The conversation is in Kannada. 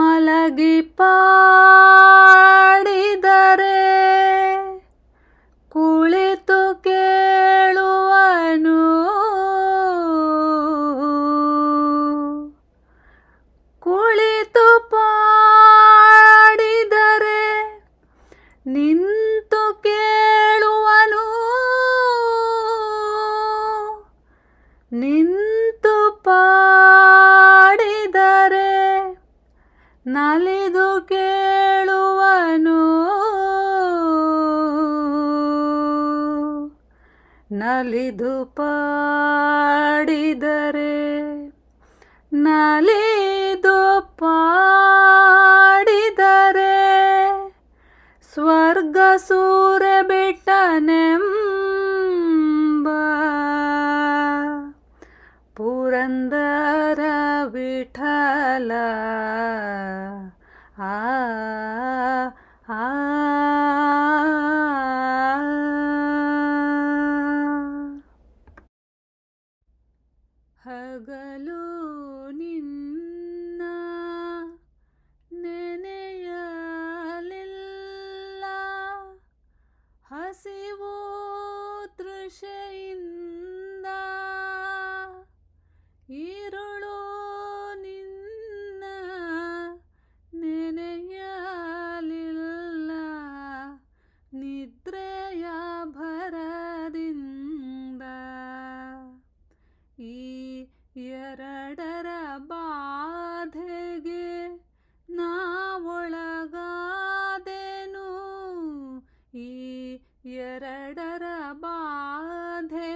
ಮಲಗಿ ಪಾಡಿದರೆ ಕುಳಿತು ಕೇಳುವನು, ಕುಳಿತು ಪಾಡಿದರೆ ನಿಂತು ಕೇಳುವನು, ನಿಂತು ಪಾಡಿದರೆ ನಲಿದು ಕೇಳುವನು, ನಲಿದು ಪಾಡಿದರೆ, ನಲಿದು ಪಾಡಿದರೆ ಸ್ವರ್ಗ ಸೂರೆ ಬಿಟ್ಟನೆಂಬ ಪುರಂದರ ವಿಠಲ. ಆ ಆ ಹಗಲು ನಿನ್ನ ನೆನೆಯಲಿಲ್ಲ, ಹಸಿವು ತೃಷೆಯಿಂದ ഇരുಳು ನಿನ್ನ ನೆನೆಯಲಿಲ್ಲ, ನಿದ್ರೆಯ ಭರದಿಂದ ಈ ಎರಡರ ಬಾಧೆಗೆ ನಾವೊಳಗಾದೆನು, ಈ ಎರಡರ ಬಾಧೆ